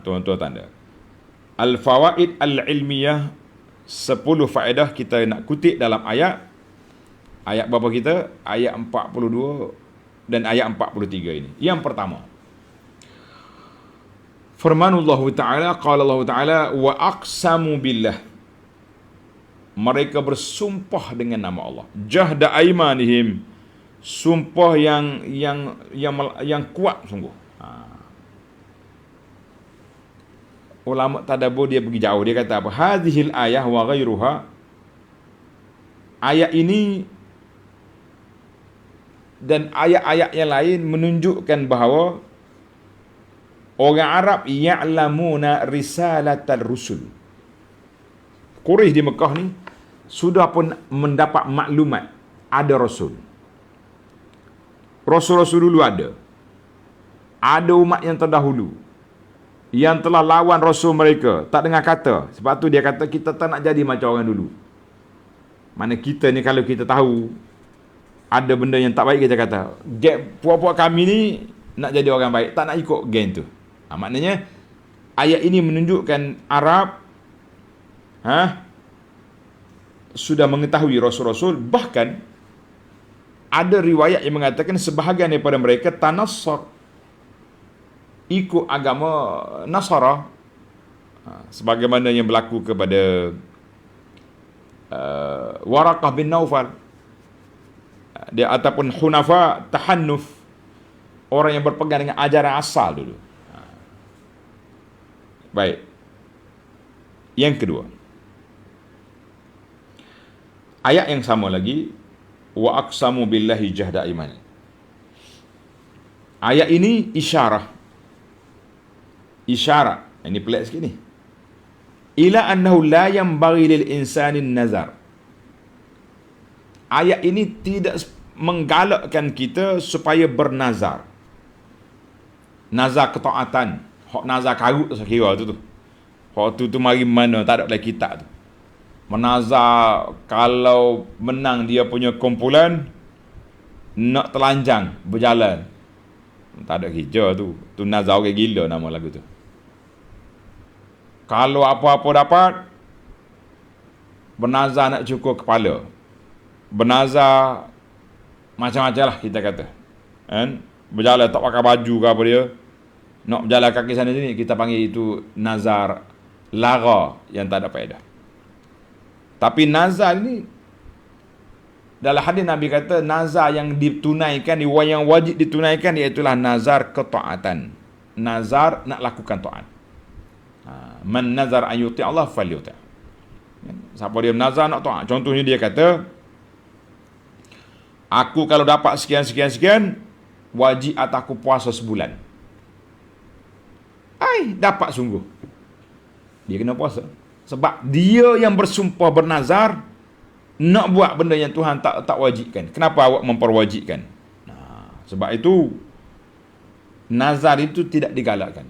Tuan-tuan tanda. Al-fawaid al-ilmiyah, 10 faedah kita nak kutip dalam ayat. Ayat berapa kita? Ayat 42 dan ayat 43 ini. Yang pertama, firmanullah ta'ala, qala Allah ta'ala, wa aqsamu billah. Mereka bersumpah dengan nama Allah. Jahda aimanihim. Sumpah yang kuat sungguh. Ulama tadabbur dia pergi jauh. Dia kata apa? Hadhil ayah wa ghairuha. Ayat ini dan ayat-ayat yang lain menunjukkan bahawa orang Arab ya'lamuna risalatal rusul. Quraisy di Mekah ni sudah pun mendapat maklumat ada rasul. Rasul-rasul dulu ada. Ada umat yang terdahulu yang telah lawan rasul mereka, tak dengar kata. Sebab tu dia kata kita tak nak jadi macam orang dulu. Mana kita ni kalau kita tahu ada benda yang tak baik, kita kata, puak-puak kami ni nak jadi orang baik, tak nak ikut geng tu. Maknanya ayat ini menunjukkan Arab sudah mengetahui rasul-rasul. Bahkan ada riwayat yang mengatakan sebahagian daripada mereka tanassar, ikut agama Nasara, sebagaimana yang berlaku kepada Waraqah bin Naufal, dia ataupun Hunafa Tahannuf, orang yang berpegang dengan ajaran asal dulu. Baik. Yang kedua, ayat yang sama lagi, wa aqsamu billahi jahda iman. Ayat ini isyarat, ini pelik sikit ni, ila annahu la yanbaghi lil insani nazar. Ayat ini tidak menggalakkan kita supaya bernazar. Nazar ketaatan, hak nazar karut sekira tu. Hak tu mari mana tak ada dalam kitab tu. Menazar kalau menang dia punya kumpulan, nak telanjang berjalan. Tak ada hijau tu. Tu nazar orang gila nama lagu tu. Kalau apa-apa dapat, bernazar nak cukur kepala. Bernazar macam-macam lah kita kata. Kan? Berjalan tak pakai baju ke apa dia. Nak berjalan kaki sana sini, kita panggil itu nazar lara yang tak ada faedah. Tapi nazar ni, dalam hadis Nabi kata, nazar yang ditunaikan, yang wajib ditunaikan, iaitulah nazar ketaatan. Nazar nak lakukan taat. Man nazar an yuti' Allah falyuti'. Siapa dia nazar nak taat. Contohnya dia kata, aku kalau dapat sekian, wajib atas aku puasa sebulan. Dapat sungguh. Dia kena puasa. Sebab dia yang bersumpah bernazar nak buat benda yang Tuhan tak wajibkan. Kenapa awak memperwajibkan? Sebab itu nazar itu tidak digalakkan.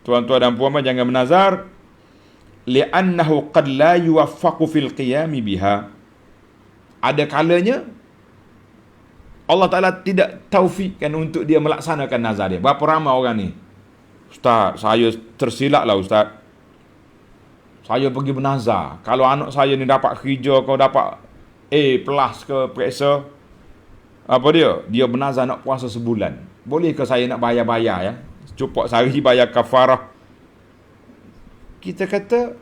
Tuan-tuan dan puan-puan, jangan bernazar, li'annahu qad la yuwaffaqu fil qiyami biha. Ada kalanya Allah Ta'ala tidak taufikkan untuk dia melaksanakan nazar dia. Berapa ramai orang ni, Ustaz, saya tersilap lah Ustaz, saya pergi bernazar, kalau anak saya ni dapat kerja, kau dapat A plus ke periksa, apa dia bernazar nak puasa sebulan. Boleh ke saya nak bayar-bayar ya, cupok sehari bayar kafarah? Kita kata,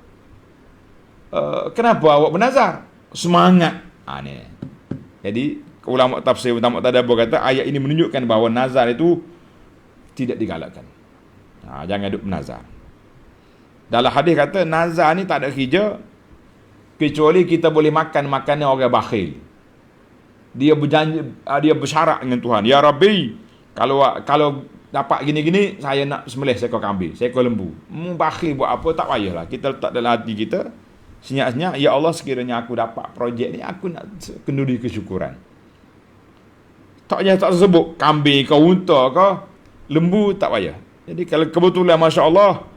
kenapa awak bernazar? Semangat. Ni. Jadi ulama tafsir, ulama tadabbur kata ayat ini menunjukkan bahawa nazar itu tidak digalakkan. Jangan duk bernazar. Dalam hadis kata nazar ni tak ada kerja kecuali kita boleh makan makanan orang bakhil. Dia berjanji, dia bersyarat dengan Tuhan, ya Rabbi, kalau dapat gini-gini, saya nak sembelih seekor kambing, seekor lembu. Bakhil buat apa, tak payahlah. Kita letak dalam hati kita senyap-senyap, ya Allah, sekiranya aku dapat projek ni, aku nak kenduri kesyukuran. Tak payah tak sebut kambing ke unta ke lembu, tak payah. Jadi kalau kebetulan Masya Allah,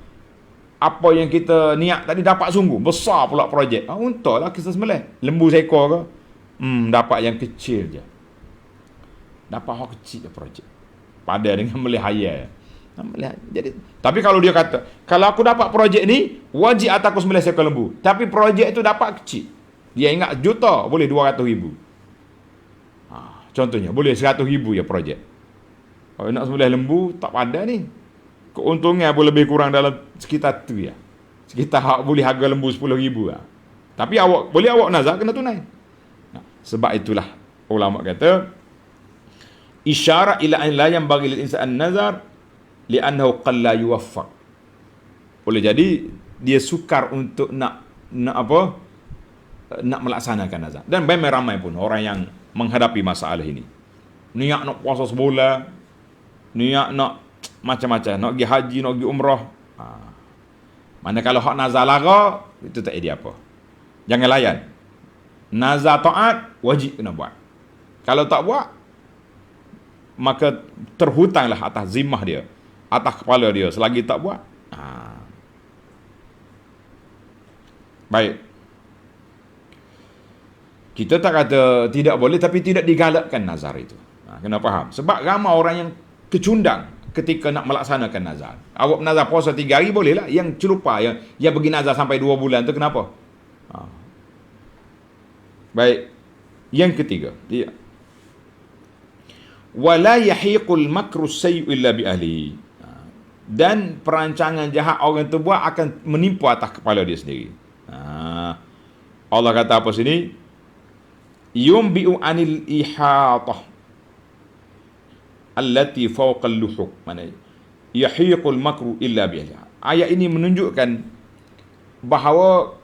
apa yang kita niat tadi dapat sungguh, besar pula projek, unta lah kita sembelih. Lembu seekor ke, dapat yang kecil je. Dapat hak kecil je projek, pada dengan melih hayal. Jadi, tapi kalau dia kata, kalau aku dapat projek ni, wajib atas aku sembelih seekor lembu. Tapi projek itu dapat kecil. Dia ingat juta, boleh 200,000. Contohnya, boleh 100,000 ya projek. Kalau nak sembelih lembu, tak pada ni. Keuntungan pun lebih kurang dalam sekitar tu ya. Sekitar boleh harga lembu 10,000 lah. Tapi boleh awak nazar, kena tunai. Sebab itulah ulama kata, isyarat ila an la yang bagi lil insan nazar li'annahu qalla yuwaffaq. Boleh jadi dia sukar untuk nak melaksanakan nazar. Dan ramai pun orang yang menghadapi masalah ini. Niat nak puasa sebulan, niat nak macam-macam, nak pergi haji, nak pergi umrah. Mana kalau hak nazar lara, itu tak ada apa. Jangan layan. Nazar taat wajib kena buat. Kalau tak buat, maka terhutanglah atas zimmah dia, atas kepala dia selagi tak buat. Baik. Kita tak kata tidak boleh, tapi tidak digalakkan nazar itu. Kena faham. Sebab ramai orang yang kecundang ketika nak melaksanakan nazar. Awak nazar puasa 3 hari bolehlah. Yang celupa, yang pergi nazar sampai 2 bulan tu kenapa? Baik. Yang ketiga, dia wala yahiqul makru sayyi illa bi ahli. Dan perancangan jahat orang tu buat akan menimpa atas kepala dia sendiri. Allah kata apa sini? Yumbi'u anil ihatah allati fawqa al-luhuq. Mana yahiqul makru illa bi ahli. Ayat ini menunjukkan bahawa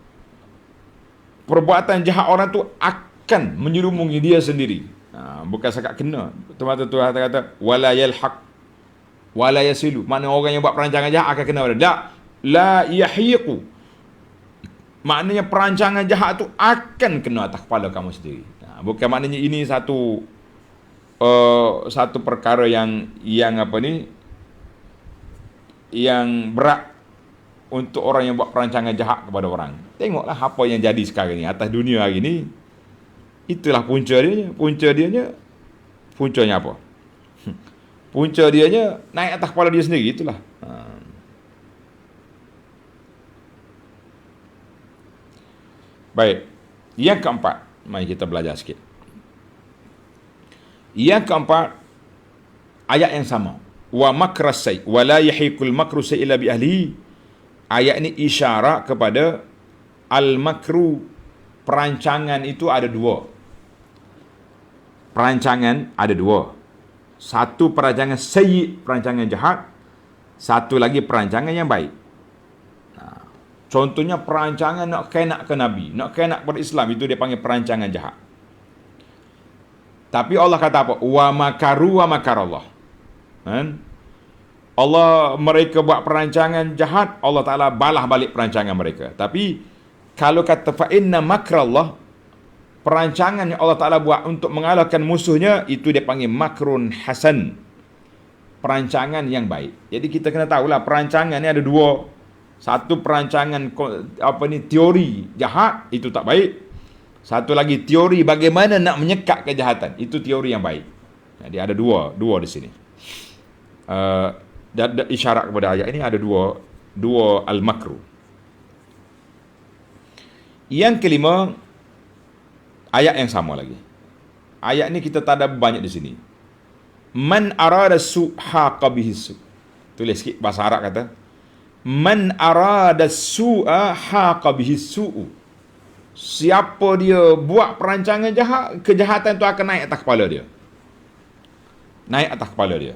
perbuatan jahat orang tu akan menyelumungi dia sendiri. Bukan sekat kena. Tuhan kata wala yalhaq wala yasilu. Mana orang yang buat perancangan jahat akan kena pada. La yahiqu. Maknanya perancangan jahat tu akan kena atas kepala kamu sendiri. Bukan maknanya ini satu perkara yang berat untuk orang yang buat perancangan jahat kepada orang. Tengoklah apa yang jadi sekarang ni atas dunia hari ni. Itulah punca dia. Puncanya apa? Punca dia naik atas kepala dia sendiri. Itulah. Baik. Yang keempat, mari kita belajar sikit. Yang keempat, ayat yang sama. Wa makras sayy wa la yahiqul makru sayy illa bi ahlihi. Ayat ini isyarat kepada al-makru. Perancangan itu ada 2. Perancangan ada 2. Satu perancangan sayyi, perancangan jahat. Satu lagi perancangan yang baik. Contohnya perancangan nak kena ke Nabi, nak kena kepada Islam, itu dia panggil perancangan jahat. Tapi Allah kata apa? Wa makaru wa makarallah. Allah, mereka buat perancangan jahat, Allah Ta'ala balah balik perancangan mereka. Tapi kalau kata fa inna makrallah, perancangan yang Allah Ta'ala buat untuk mengalahkan musuhnya, itu dia panggil makrun hasan, perancangan yang baik. Jadi kita kena tahulah perancangan ni ada 2. Satu perancangan teori jahat, itu tak baik. Satu lagi teori bagaimana nak menyekat kejahatan, itu teori yang baik. Jadi ada dua di sini. Isyarat kepada ayat ini ada dua al-makru. Yang kelima, ayat yang sama lagi. Ayat ini kita tak ada banyak di sini. Man arada su'ha bihi su'. Tulis sikit bahasa Arab kata. Man arada su'a haqa bihi su'u. Siapa dia buat perancangan jahat, kejahatan tu akan naik atas kepala dia. Naik atas kepala dia.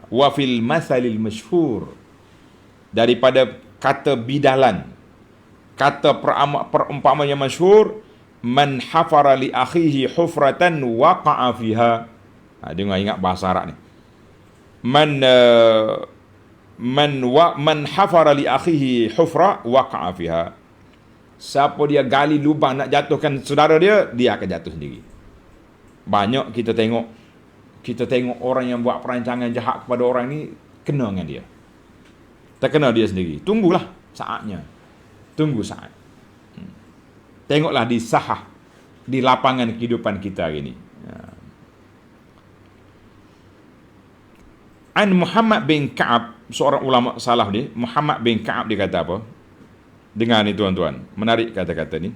Wa fil masalil masyhur. Daripada kata bidalan, kata perumpamaan yang masyhur, man hafara li akhihi hufratan waqa'a fiha. Dengar ingat bahasa Arab ni. Man hafara li akhihi hufra waqa'a fiha. Siapa dia gali lubang nak jatuhkan saudara dia akan jatuh sendiri. Banyak kita tengok orang yang buat perancangan jahat kepada orang ni kena dengan dia. Terkena dia sendiri. Tunggulah saatnya. Tunggu saat. Tengoklah di sahah, di lapangan kehidupan kita hari ini. An Muhammad bin Ka'ab seorang ulama salaf ni, Muhammad bin Ka'ab, dia kata apa? Dengar ni tuan-tuan, menarik kata-kata ni.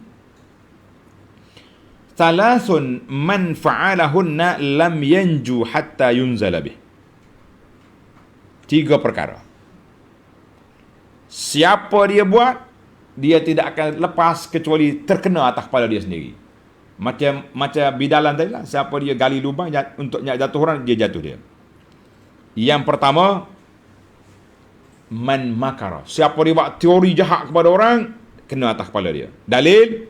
Thalathun man fa'alahunna lam yanju hatta yunzala bih. 3 perkara. Siapa dia buat, dia tidak akan lepas kecuali terkena atas kepala dia sendiri. Macam bidalan tadi lah, siapa dia gali lubang untuk jatuh orang, dia jatuh dia. Yang pertama, man makara. Siapa dia buat teori jahat kepada orang, kena atas kepala dia. Dalil,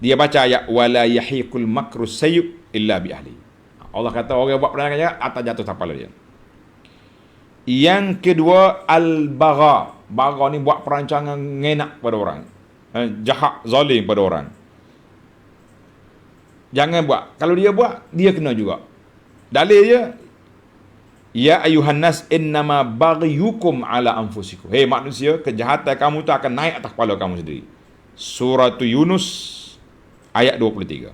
dia baca ayat wala yahiqul makru sayyi illa bi ahli. Allah kata orang buat perancangan jahat atas jatuh atas kepala dia. Yang kedua, al-bagha. Bagha ni buat perancangan ngenak pada orang, jahat, zalim pada orang. Jangan buat. Kalau dia buat, dia kena juga. Dalil dia, ya ayuhan nas innama baghyukum ala anfusikum. Hei manusia, kejahatan kamu tu akan naik atas kepala kamu sendiri. Surah Yunus ayat 23.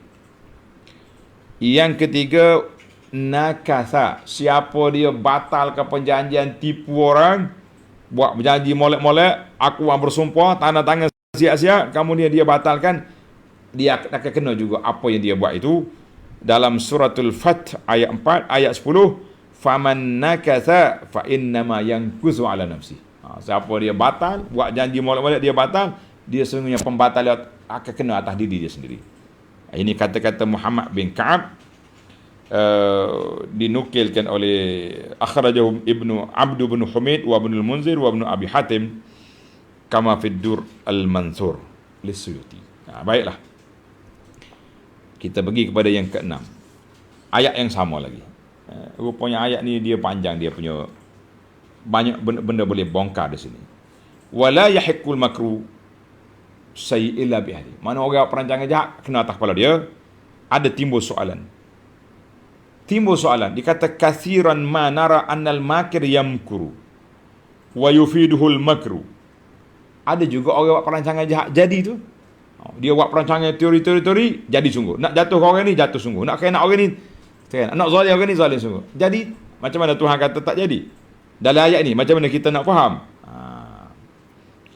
Yang ketiga, nakasa. Siapa dia batal ke perjanjian, tipu orang, buat berjanji molek-molek, aku bersumpah, tanda tangan sia-sia, kemudian dia batalkan, dia akan kena juga apa yang dia buat itu. Dalam suratul Fath ayat 4, ayat 10, faman nakatha fa innama yankusu ala nafsi. Siapa dia batal, buat janji molek-molek, dia batal, dia sesungguhnya pembatal akan kena atas diri dia sendiri. Ini kata-kata Muhammad bin Ka'ab, dinukilkan oleh akhrajahu Ibnu Abdu bin Humaid wa Ibnu al-Munzir wa Ibnu Abi Hatim kama fi Dur al-Mansur lis-Suyuti. Baiklah. Kita pergi kepada yang ke-6. Ayat yang sama lagi. Rupanya ayat ni dia panjang, dia punya banyak benda boleh bongkar di sini. Wala yahiqul makru sayyi illa bi ahli. Mana orang perancangan jahat kena atas kepala dia. Ada timbul soalan. Dikata kathiran ma nara annal makir yamkuru wa yufiduhul makru. Ada juga orang buat perancangan jahat jadi tu. Dia buat perancangan teori, jadi sungguh. Nak jatuh orang ni, jatuh sungguh. Nak kena orang ni, nak zalim orang ni, zalim sungguh. Jadi, macam mana Tuhan kata tak jadi? Dalam ayat ni, macam mana kita nak faham?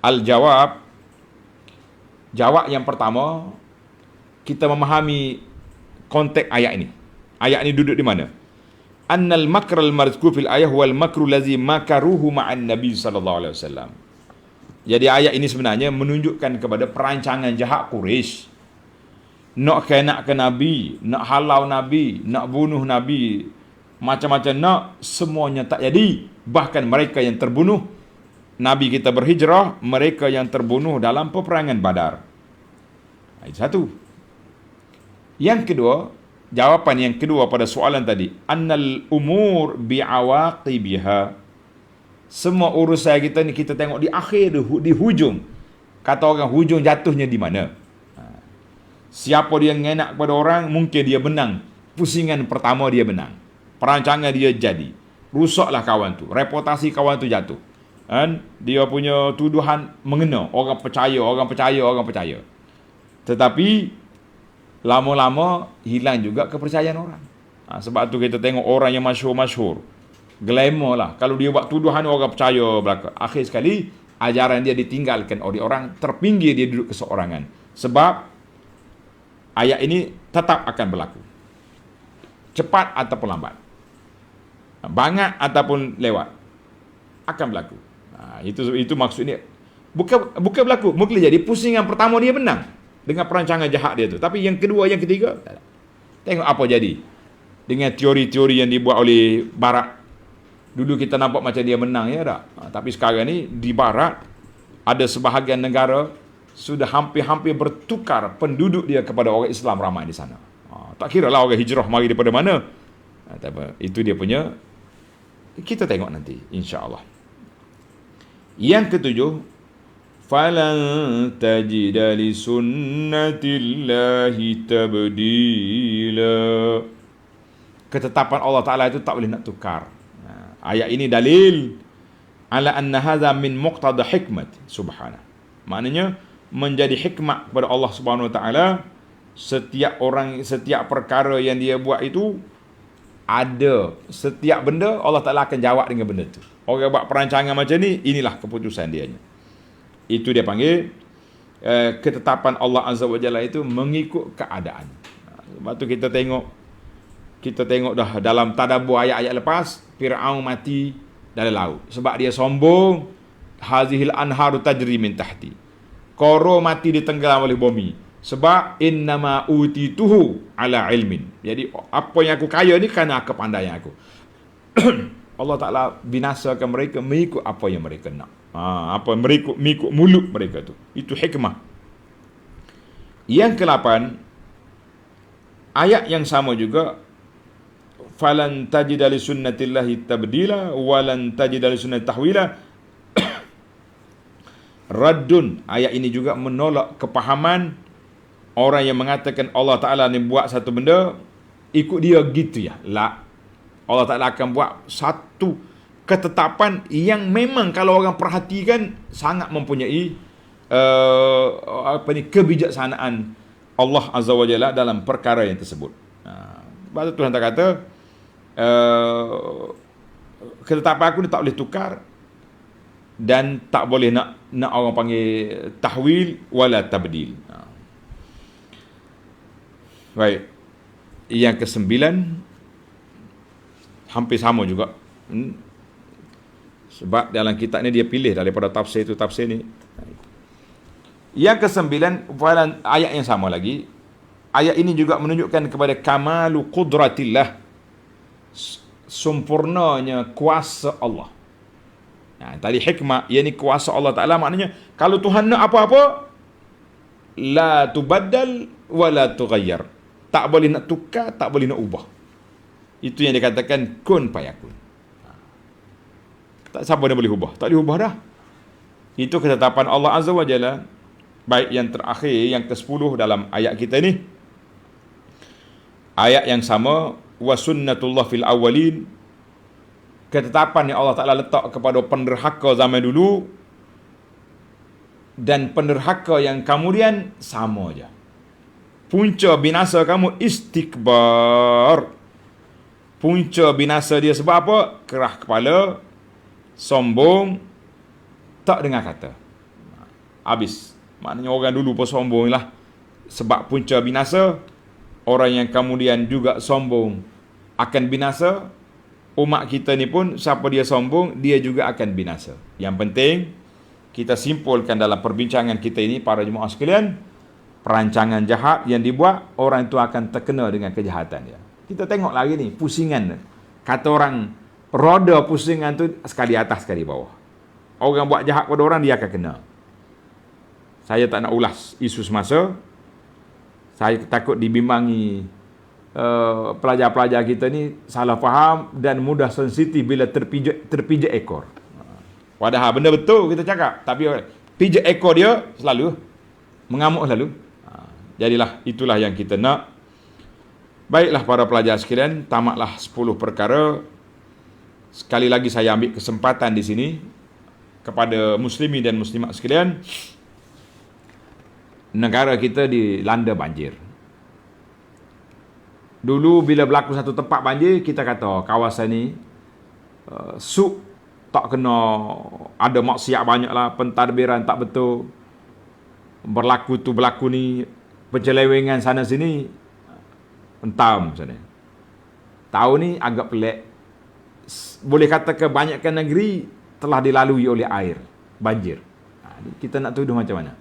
Al-jawab. Jawab yang pertama, kita memahami konteks ayat ini. Ayat ni duduk di mana? Annal makral marzkur fil ayah wal makru lazi makaruhu ma'an Nabi sallallahu alaihi wasallam. Jadi ayat ini sebenarnya menunjukkan kepada perancangan jahat Quraisy. Nak kena ke Nabi, nak halau Nabi, nak bunuh Nabi, macam-macam nak, semuanya tak jadi. Bahkan mereka yang terbunuh, Nabi kita berhijrah, mereka yang terbunuh dalam peperangan Badar. Itu satu. Yang kedua, jawapan yang kedua pada soalan tadi, annal umur bi'awaqibiha. Semua urusan kita ni kita tengok di akhir, di hujung. Kata orang, hujung jatuhnya di mana? Siapa dia ngenak kepada orang, mungkin dia menang. Pusingan pertama dia menang. Perancangan dia jadi. Rusaklah kawan tu. Reputasi kawan tu jatuh. Dan dia punya tuduhan mengena. Orang percaya. Tetapi lama-lama hilang juga kepercayaan orang. Sebab tu kita tengok orang yang masyhur. Glamour lah. Kalau dia buat tuduhan, orang percaya belaka. Akhir sekali, ajaran dia ditinggalkan oleh orang. Terpinggir dia duduk keseorangan. Sebab ayat ini tetap akan berlaku. Cepat ataupun lambat. Banyak ataupun lewat. Akan berlaku. Itu maksudnya. Bukan berlaku. Mungkin jadi pusingan pertama dia menang. Dengan perancangan jahat dia tu. Tapi yang kedua, yang ketiga, tengok apa jadi. Dengan teori-teori yang dibuat oleh Barat. Dulu kita nampak macam dia menang, ya tak? Tapi sekarang ni di Barat, ada sebahagian negara sudah hampir-hampir bertukar penduduk dia kepada orang Islam ramai di sana. Tak kira lah orang hijrah mari daripada mana. Itu dia punya. Kita tengok nanti, insya-Allah. Yang ketujuh, falan tajida li sunnatillahi tabdila. Ketetapan Allah Ta'ala itu tak boleh nak tukar. Ayat ini dalil ala anna hadza min muqtada hikmat subhanahu. Maknanya menjadi hikmat kepada Allah Subhanahu Wa Ta'ala. Setiap orang, setiap perkara yang dia buat itu ada, setiap benda Allah Ta'ala akan jawab dengan benda itu. Orang buat perancangan macam ni, inilah keputusan dia. Itu dia panggil ketetapan Allah Azza wa Jalla itu mengikut keadaan. Sebab tu kita tengok dah dalam tadabbur ayat-ayat lepas, Firaun mati dalam laut sebab dia sombong. Hazihil anharu tajri min tahti. Koro mati ditenggelam oleh bumi sebab innama utituhu ala ilmin. Jadi apa yang aku kaya ni kerana kepandaian aku. Allah Ta'ala binasakan mereka mengikut apa yang mereka nak. Apa mengikut mulut mereka tu. Itu hikmah. Yang ke-8, ayat yang sama juga, falan tajida li sunnatillahi tabdila walan tajida li sunnati tahwila. Raddun, ayat ini juga menolak kepahaman orang yang mengatakan Allah Ta'ala ni buat satu benda ikut dia gitu ya. La, Allah Ta'ala akan buat satu ketetapan yang memang kalau orang perhatikan sangat mempunyai kebijaksanaan Allah Azza wa Jalla dalam perkara yang tersebut. Sebab tu Tuhan tak kata ketetapan aku ni tak boleh tukar dan tak boleh nak orang panggil tahwil wala tabdil. Baik. Yang ke-9 hampir sama juga. Sebab dalam kitab ni dia pilih daripada tafsir itu tafsir ni. Yang ke-9 ayat yang sama lagi. Ayat ini juga menunjukkan kepada kamalu qudratillah, sempurnanya kuasa Allah. Tadi hikmah, iaitu kuasa Allah Ta'ala, maknanya kalau Tuhan nak apa-apa, la tubaddal wa la tughayyar. Tak boleh nak tukar, tak boleh nak ubah. Itu yang dikatakan kun fayakun. Tak siapa dia boleh ubah. Tak boleh ubah dah. Itu ketetapan Allah Azza wa Jalla. Baik yang terakhir, yang ke-10 dalam ayat kita ni. Ayat yang sama, wa sunnatullah fil awwalin. Ketetapan yang Allah Ta'ala letak kepada penderhaka zaman dulu dan penderhaka yang kemudian sama aja. Punca binasa kamu istikbar. Punca binasa dia sebab apa? Kerah kepala, sombong, tak dengar kata. Habis. Maknanya orang dulu pun sombong lah. Sebab punca binasa, orang yang kemudian juga sombong akan binasa. Umat kita ni pun, siapa dia sombong, dia juga akan binasa. Yang penting, kita simpulkan dalam perbincangan kita ini, para jemaah sekalian, perancangan jahat yang dibuat, orang itu akan terkena dengan kejahatan dia. Kita tengok lagi ni, pusingan. Kata orang, roda pusingan tu sekali atas, sekali bawah. Orang buat jahat pada orang, dia akan kena. Saya tak nak ulas isu semasa. Saya takut dibimbangi pelajar-pelajar kita ni salah faham dan mudah sensitif bila terpijak ekor. Padahal benda betul kita cakap, tapi pijak ekor dia selalu mengamuk selalu. Jadilah itulah yang kita nak. Baiklah para pelajar sekalian, tamatlah 10 perkara. Sekali lagi saya ambil kesempatan di sini kepada muslimin dan muslimat sekalian. Negara kita dilanda banjir. Dulu bila berlaku satu tempat banjir, kita kata kawasan ni tak kena, ada maksiat banyak lah, pentadbiran tak betul, berlaku ni penyelewengan sana sini, entam sana. Tahun ni agak pelik. Boleh kata kebanyakan negeri telah dilalui oleh air, banjir. Kita nak tuduh macam mana?